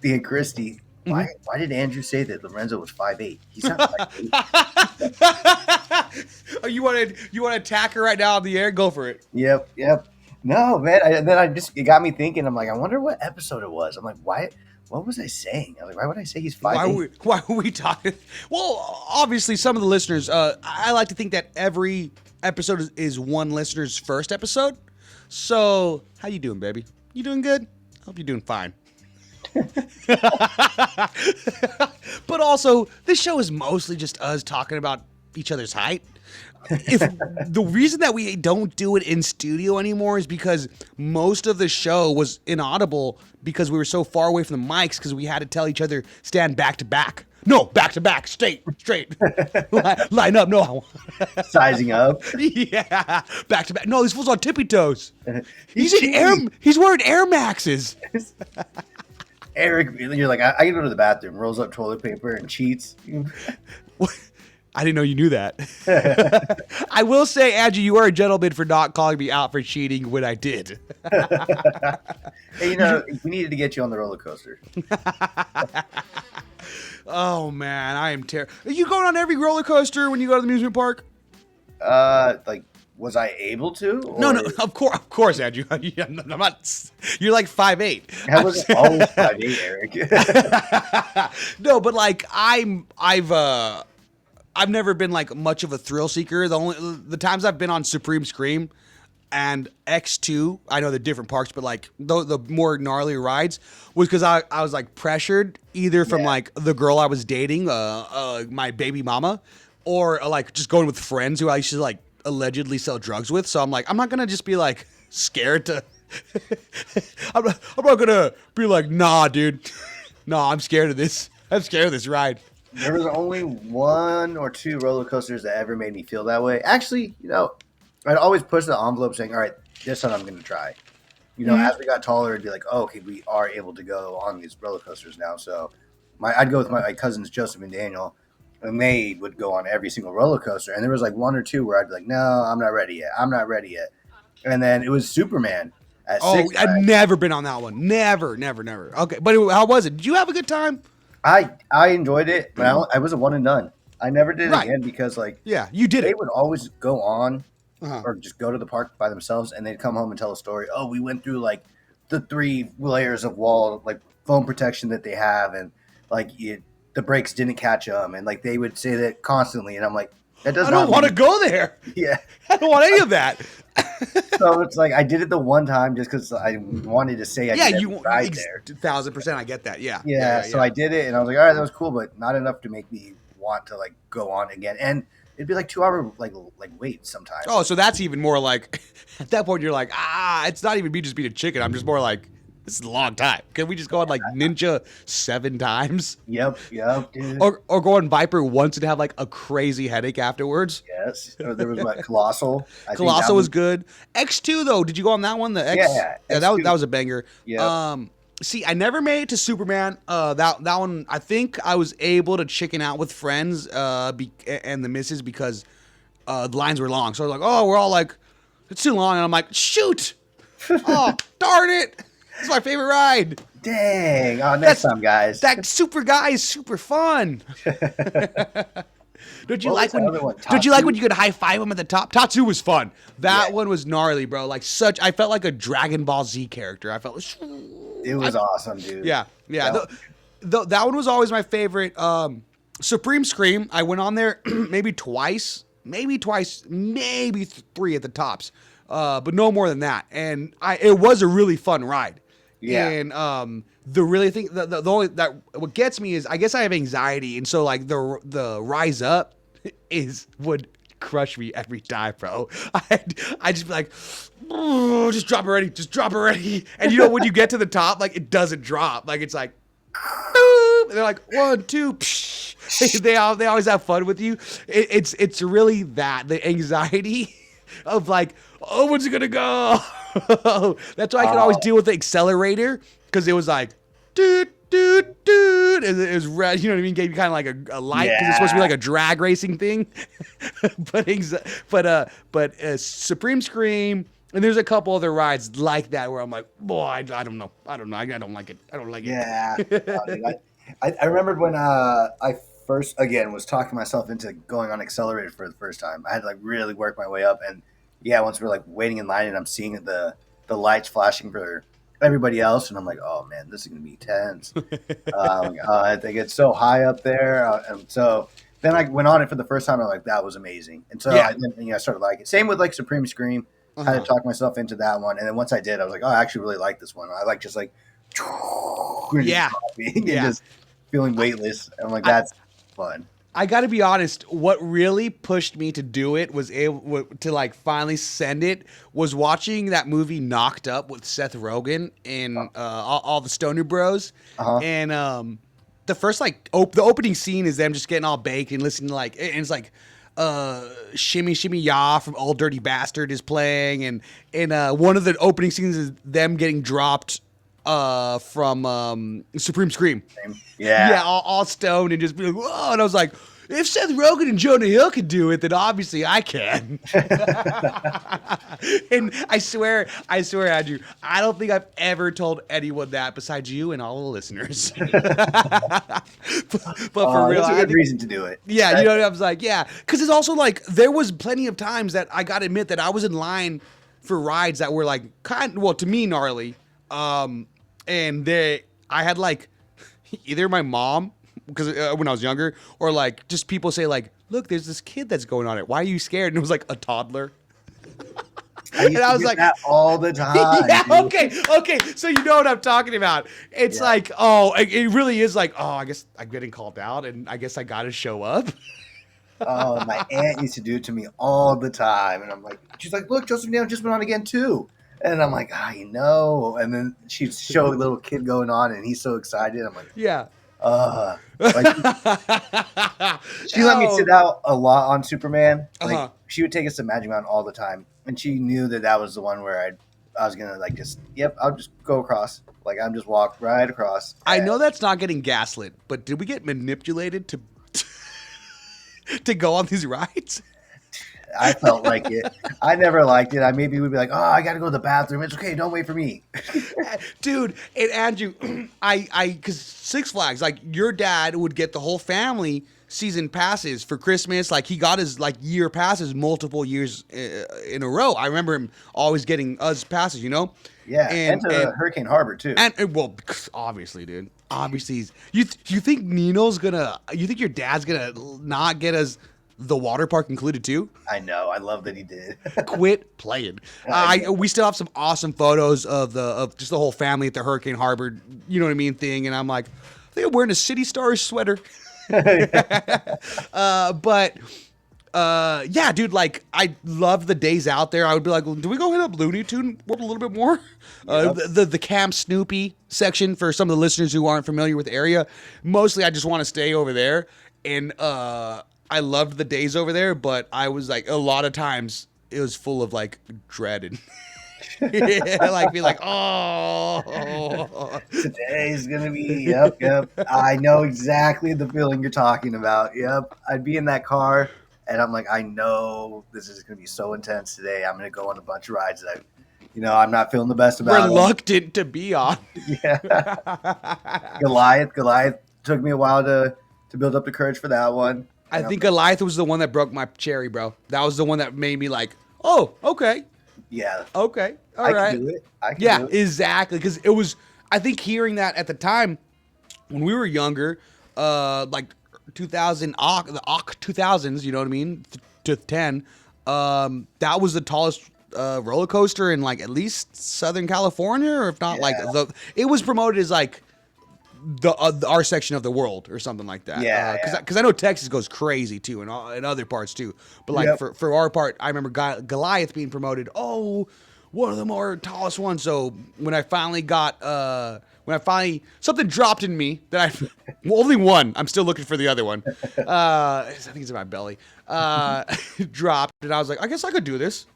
Thea and Christy. Why did Andrew say that Lorenzo was 5'8"? He's not 5'8". Oh, you want to attack her right now on the air? Go for it. Yep. No, man. It got me thinking. I'm like, I wonder what episode it was. I'm like, why? What was I saying? I was like, why would I say he's 5'8"? Why were we talking? Well, obviously, some of the listeners. I like to think that every episode is one listener's first episode. So, how you doing, baby? You doing good? Hope you're doing fine. But also, this show is mostly just us talking about each other's height. If the reason that we don't do it in studio anymore is because most of the show was inaudible because we were so far away from the mics because we had to tell each other stand back to back. No, back to back, straight. Line up, no. Sizing up. Yeah, back to back. No, this fool's on tippy toes. He's wearing Air Maxes. Eric, you're like, I can go to the bathroom, rolls up toilet paper and cheats. I didn't know you knew that. I will say, Andrew, you are a gentleman for not calling me out for cheating when I did. Hey, we needed to get you on the roller coaster. Oh, man, I am terrible. Are you going on every roller coaster when you go to the amusement park? Was I able to? Or... No, of course, Andrew. I'm not. You're like 5'8". I was always 5'8", Eric. No, but like I've never been like much of a thrill seeker. The times I've been on Supreme Scream and X2, I know they're different parks, but like the more gnarly rides was because I was like pressured either from like the girl I was dating, my baby mama, or like just going with friends who I used to like allegedly sell drugs with. So I'm like, I'm not gonna just be like scared to. I'm not gonna be like, nah, dude. Nah, I'm scared of this. I'm scared of this ride. There was only one or two roller coasters that ever made me feel that way. Actually, I'd always push the envelope saying, all right, this one I'm going to try. As we got taller, it'd be like, oh, okay, we are able to go on these roller coasters now. So I'd go with my cousins, Joseph and Daniel, and they would go on every single roller coaster. And there was like one or two where I'd be like, no, I'm not ready yet. And then it was Superman at Six Flags. I've never been on that one. Never. Okay, but how was it? Did you have a good time? I enjoyed it, but I was a one and done. I never did it again because you did they it. would always go on or just go to the park by themselves and they'd come home and tell a story. Oh, we went through like the 3 layers of wall, like foam protection that they have, and like the brakes didn't catch them, and like they would say that constantly, and I'm like, that does I not don't want to mean- go there. Yeah. I don't want any of that. So it's like I did it the one time just because I wanted to say I Yeah, did you ride there. 1,000%. I get that. Yeah. Yeah, so I did it, and I was like, all right, that was cool, but not enough to make me want to like go on again. And it'd be like 2 hour like wait sometimes. Oh, so that's even more like at that point you're like, it's not even me just being a chicken. I'm just more like, this is a long time. Can we just go on like Ninja 7 times? Yep, dude. Or go on Viper once and have like a crazy headache afterwards? Yes. There was what, Colossal. I think Colossal that was good. X2 though, did you go on that one? The X? Yeah, that X2. was a banger. Yep. See, I never made it to Superman. That one, I think I was able to chicken out with friends and the missus because the lines were long. So I was like, oh, we're all like, it's too long. And I'm like, shoot. Oh, darn it. It's my favorite ride. Dang. Oh, next time, guys. That super guy is super fun. Don't you like when you could high five him at the top? Tatsu was fun. That one was gnarly, bro. Like I felt like a Dragon Ball Z character. I felt it was awesome, dude. Yeah. That one was always my favorite. Supreme Scream. I went on there maybe twice, maybe 3 at the tops, but no more than that. And it was a really fun ride. Yeah. And the really thing, the only that what gets me is I guess I have anxiety, and so like the rise up would crush me every time, bro. I just be like, oh, just drop already. And you know when you get to the top, like it doesn't drop, like it's like, boop, and they're like 1, 2. Psh. They always have fun with you. It's really that the anxiety of like, oh, when's it gonna go? That's why I could always deal with the accelerator because it was like, doot, doot, doot. And it was red, you know what I mean? Gave you kind of like a light because it's supposed to be like a drag racing thing. but Supreme Scream, and there's a couple other rides like that where I'm like, boy, I don't know. I don't like it. Yeah. I remembered when I first, again, was talking myself into going on accelerator for the first time. I had to like really work my way up, and yeah, once we're like waiting in line and I'm seeing the lights flashing for everybody else, and I'm like, oh man, this is gonna be tense. I think it's so high up there, and so then I went on it for the first time. I'm like, that was amazing, and so I started liking it. Same with like Supreme Scream. I had to talk myself into that one, and then once I did, I was like, oh, I actually really like this one. I like just like and just feeling weightless. I'm like, that's fun. I got to be honest. What really pushed me to do it was able to like finally send it was watching that movie Knocked Up with Seth Rogen and all the Stoner Bros. And the first like the opening scene is them just getting all baked and listening to like, and it's like Shimmy Shimmy Ya from Old Dirty Bastard is playing, and one of the opening scenes is them getting dropped from Supreme Scream. Yeah, all stoned and just be like, whoa. And I was like, if Seth Rogen and Jonah Hill could do it, then obviously I can. And I swear, Andrew, I don't think I've ever told anyone that besides you and all the listeners. but for real, that's a good reason to do it. Yeah, you know what I was like, yeah. Because it's also like, there was plenty of times that I got to admit that I was in line for rides that were like, to me, gnarly. And I had like either my mom, because when I was younger, or like just people say like, look, there's this kid that's going on it. Why are you scared? And it was like a toddler. I was like, that all the time. Yeah, okay. So you know what I'm talking about. It's like, it really is like, I guess I'm getting called out, and I guess I got to show up. Oh, my aunt used to do it to me all the time, and I'm like, she's like, look, Joseph Neal just went on again too. And I'm like, I know. And then she'd show a little kid going on, and he's so excited. I'm like, yeah. She let me sit out a lot on Superman. Like she would take us to Magic Mountain all the time, and she knew that was the one where I was gonna like I'll just go across. Like I'm just walk right across. I know that's not getting gaslit, but did we get manipulated to go on these rides? I felt like it. I never liked it. Maybe we'd be like, I got to go to the bathroom. It's okay. Don't wait for me. Dude, and Andrew, because Six Flags, like your dad would get the whole family season passes for Christmas. Like he got his like year passes multiple years in a row. I remember him always getting us passes, you know. Yeah, and to Hurricane Harbor too. And well, obviously, dude. Obviously, you think Nino's gonna? You think your dad's gonna not get us the water park included too? I know. I love that he did. Quit playing. We still have some awesome photos of just the whole family at the Hurricane Harbor, you know what I mean, thing. And I'm like, I think I'm wearing a City Stars sweater. Yeah, dude, like I loved the days out there. I would be like, do we go hit up Looney Tune World a little bit more? The Camp Snoopy section for some of the listeners who aren't familiar with the area. Mostly, I just want to stay over there, and I loved the days over there. But I was like, a lot of times it was full of like dread and like be like, oh, today's gonna be yep. I know exactly the feeling you're talking about. Yep, I'd be in that car. And I'm like, I know this is going to be so intense today. I'm going to go on a bunch of rides that I'm not feeling the best about. Reluctant to be on. Yeah. Goliath took me a while to build up the courage for that one. I think Goliath was the one that broke my cherry, bro. That was the one that made me like, oh, okay. Yeah. Okay. All right. I can do it. Yeah, exactly. Because it was, I think hearing that at the time when we were younger, like 2000 the 2000s, you know what I mean, to 10, that was the tallest roller coaster in like at least Southern California, or if not, like it was promoted as like the our section of the world or something like that. Because I know Texas goes crazy too, and other parts too, but like for our part, I remember Goliath being promoted, one of the more tallest ones. So when I finally got something dropped in me that only one, I'm still looking for the other one. I think it's in my belly. Dropped, and I was like, I guess I could do this.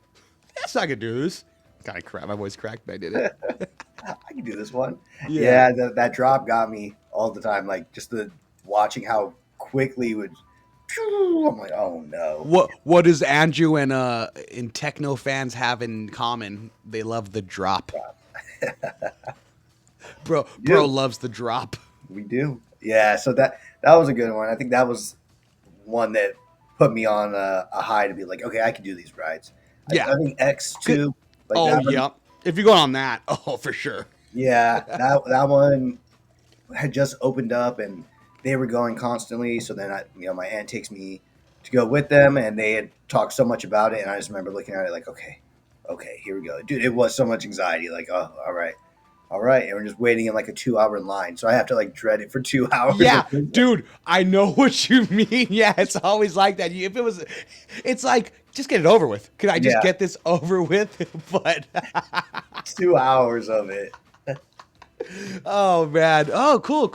Kind of crap. My voice cracked, but I did it. I can do this one. Yeah, that drop got me all the time. Like just the watching how quickly it would. I'm like, oh no. What does Andrew and techno fans have in common? They love the drop. Bro loves the drop. We do. Yeah, so that was a good one. I think that was one that put me on a high to be like, okay, I can do these rides. Yeah. I think X2. Yeah. If you're going on that, for sure. Yeah, that one had just opened up and they were going constantly. So then my aunt takes me to go with them, and they had talked so much about it, and I just remember looking at it like, okay, here we go, dude. It was so much anxiety. Like, oh, all right, and we're just waiting in like a 2-hour line, so I have to like dread it for 2 hours. Yeah, dude, I know what you mean. Yeah, it's always like that. It's like, just get it over with. Could I just get this over with? But 2 hours of it. Oh man. Oh, cool.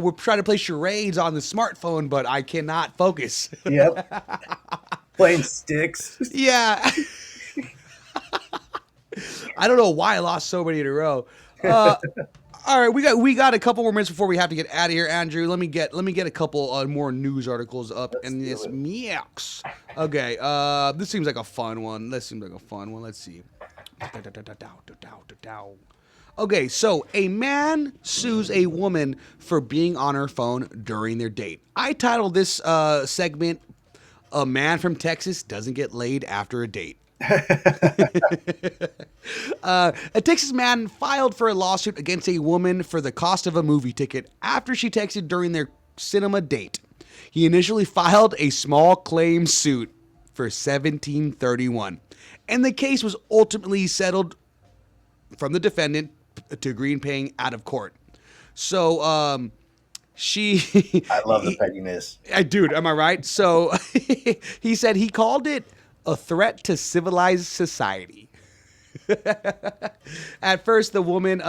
We're trying to play charades on the smartphone, but I cannot focus. Yep. Playing sticks. Yeah. I don't know why I lost so many in a row. All right, we got a couple more minutes before we have to get out of here, Andrew. Let me get a couple more news articles up in this mix. Okay, this seems like a fun one. Let's see. Okay, so a man sues a woman for being on her phone during their date. I titled this segment, "A Man from Texas Doesn't Get Laid After a Date." A Texas man filed for a lawsuit against a woman for the cost of a movie ticket after she texted during their cinema date. He initially filed a small claim suit for $1,731, and the case was ultimately settled from the defendant to agree in paying out of court. So, I love the pettiness. Dude, am I right? So he said he called it a threat to civilized society. At first, the woman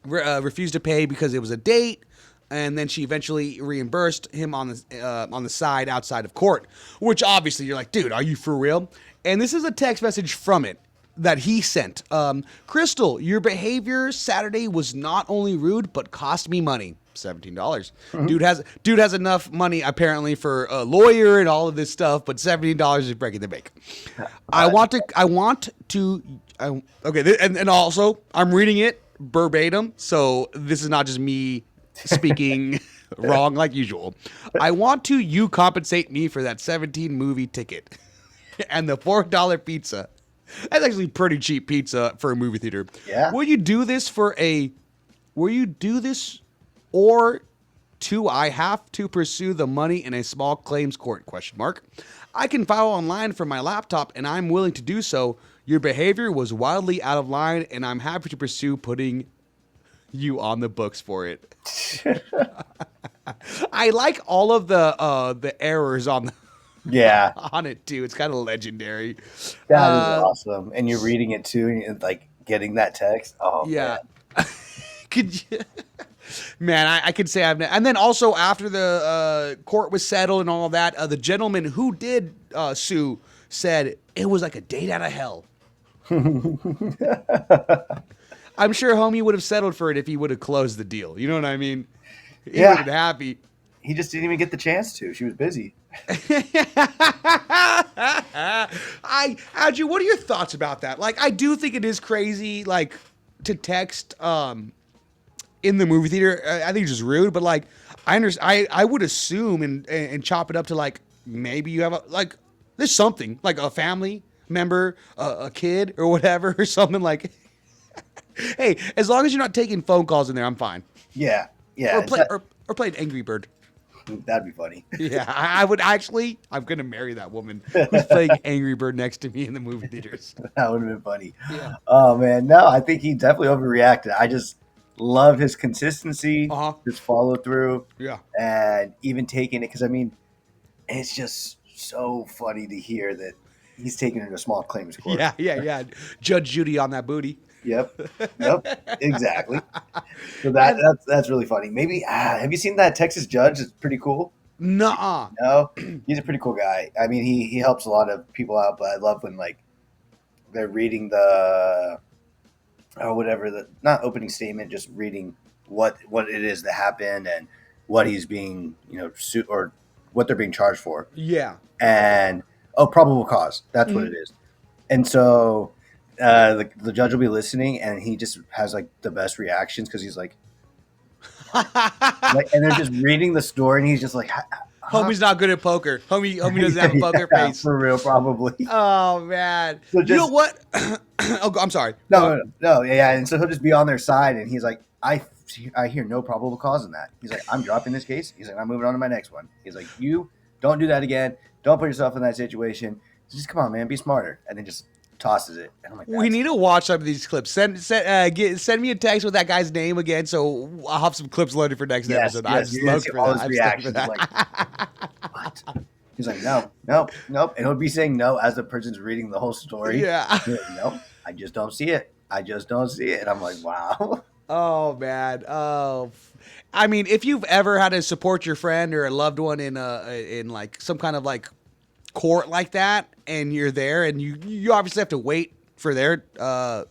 refused to pay because it was a date, and then she eventually reimbursed him on the side outside of court. Which obviously you're like, dude, are you for real? And this is a text message from it that he sent. Crystal, your behavior Saturday was not only rude but cost me money. $17. Mm-hmm. Dude has enough money apparently for a lawyer and all of this stuff, but $17 is breaking the bank. Okay, and also I'm reading it verbatim, so this is not just me speaking Wrong like usual. I want you compensate me for that 17 movie ticket and the $4 pizza. That's actually pretty cheap pizza for a movie theater. Yeah. Will you do this or do I have to pursue the money in a small claims court? ? I can file online from my laptop and I'm willing to do so. Your behavior was wildly out of line and I'm happy to pursue putting you on the books for it. I like all of the errors on Yeah. on it too. It's kind of legendary. That is awesome. And you're reading it too, and you're, like getting that text. Oh, Yeah. man. Could you, man, I could say and then also after the court was settled and all of that, the gentleman who did sue said it was like a date out of hell. I'm sure homie would have settled for it if he would have closed the deal. You know what I mean? He would have been happy. He just didn't even get the chance to. She was busy. Andrew, what are your thoughts about that? Like, I do think it is crazy, like, to text in the movie theater. I think it's just rude, but like, I would assume and chop it up to like maybe you have there's something like a family member, a kid or whatever or something like. Hey, as long as you're not taking phone calls in there, I'm fine. Yeah. Yeah. Or play an Angry Bird. That'd be funny. Yeah, I would actually. I'm gonna marry that woman who's playing Angry Bird next to me in the movie theaters. That would have been funny. Yeah. Oh man, no, I think he definitely overreacted. I just loved his consistency, his follow through, and even taking it because I mean, it's just so funny to hear that he's taking it to a small claims court. Yeah. Judge Judy on that booty. Yep, exactly. So that's really funny. Maybe have you seen that Texas judge? It's pretty cool. Nuh-uh. No, he's a pretty cool guy. I mean, he helps a lot of people out, but I love when like they're reading the not opening statement, just reading what it is that happened and what he's being sued or what they're being charged for. Yeah. And probable cause. That's what it is. And so. The judge will be listening, and he just has like the best reactions because he's like, and they're just reading the story, and he's just like, "Homie's not good at poker. Homie doesn't have a poker face for real, probably." Oh man, so you know what? Oh, I'm sorry. No, yeah, and so he'll just be on their side, and he's like, I hear no probable cause in that. He's like, I'm dropping this case. He's like, I'm moving on to my next one. He's like, you don't do that again. Don't put yourself in that situation. Just come on, man, be smarter, and then just tosses it. And I'm like, we need to watch some of these clips. Send me a text with that guy's name again, so I'll have some clips loaded for next episode. I just love all his reactions. Like, what? He's like, no, and he'll be saying no as the person's reading the whole story. Yeah. Like, no, I just don't see it. And I'm like, wow. Oh man. Oh. I mean, if you've ever had to support your friend or a loved one in like some kind of like court like that, and you're there and you obviously have to wait for their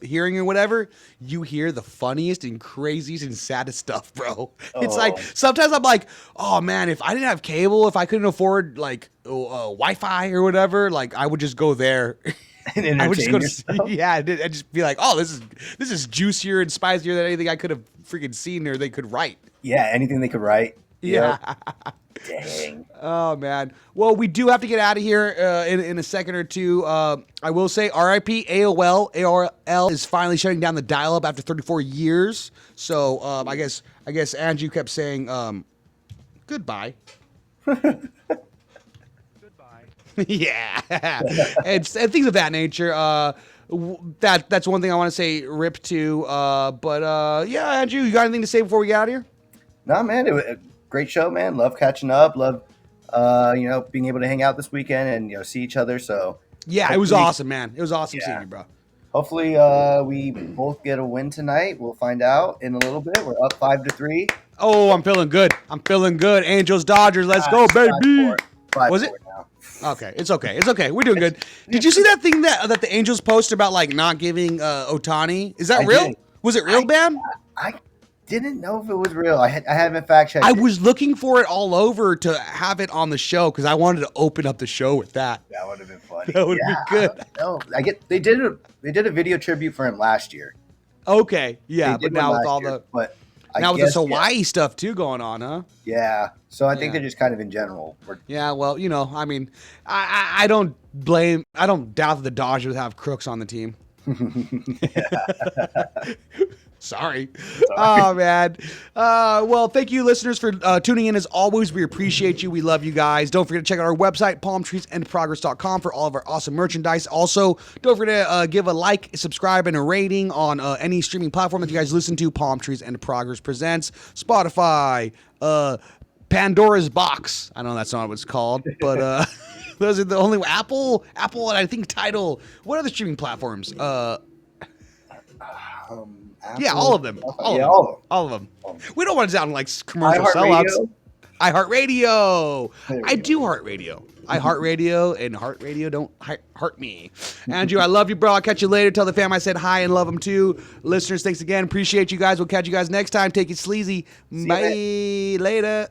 hearing or whatever, you hear the funniest and craziest and saddest stuff, bro. It's like sometimes I'm like, oh man, if I didn't have cable, if I couldn't afford like Wi-Fi or whatever, like I would just go there. And I would just go yourself. I'd just be like, oh, this is juicier and spicier than anything I could have freaking seen or they could write. Yeah, anything they could write. Yeah. Dang. Oh man. Well, we do have to get out of here in a second or two. I will say RIP AOL. AOL is finally shutting down the dial-up after 34 years. So I guess Andrew kept saying goodbye. Goodbye. Yeah. and things of that nature. That's one thing I want to say rip to. But yeah, Andrew, you got anything to say before we get out of here? No, man, it was a great show, man. Love catching up. Love, being able to hang out this weekend and see each other. So yeah, it was awesome, man. It was awesome seeing you, bro. Hopefully, we both get a win tonight. We'll find out in a little bit. We're up 5-3. Oh, I'm feeling good. Angels, Dodgers. Let's go, baby. Was it? Now. Okay, it's okay. We're doing good. Did you see that thing that the Angels posted about like not giving Ohtani? Is that real? Did. Was it real, Bam? I didn't know if it was real. I haven't fact checked. I was looking for it all over to have it on the show because I wanted to open up the show with that. That would have been funny. That would be good. No, they did a video tribute for him last year. Okay, yeah, but now with all the Now with this guess, Hawaii stuff too going on, huh? Yeah. So I think Yeah. they're just kind of in general. Yeah, well, I mean, I don't doubt that the Dodgers have crooks on the team. Sorry. Oh, man. Well, thank you, listeners, for tuning in. As always, we appreciate you. We love you guys. Don't forget to check out our website, palmtreesandprogress.com, for all of our awesome merchandise. Also, don't forget to give a like, subscribe, and a rating on any streaming platform that you guys listen to. Palm Trees and Progress presents Spotify, Pandora's Box. I know that's not what it's called, but those are the only Apple, and I think Tidal. What other streaming platforms? Yeah, all of them. All of them. We don't want to sound like commercial sellouts. iHeartRadio. I do heart radio. I heart radio, and heart radio don't heart me. Andrew, I love you, bro. I'll catch you later. Tell the fam I said hi and love them too. Listeners, thanks again. Appreciate you guys. We'll catch you guys next time. Take it sleazy. Bye. Later.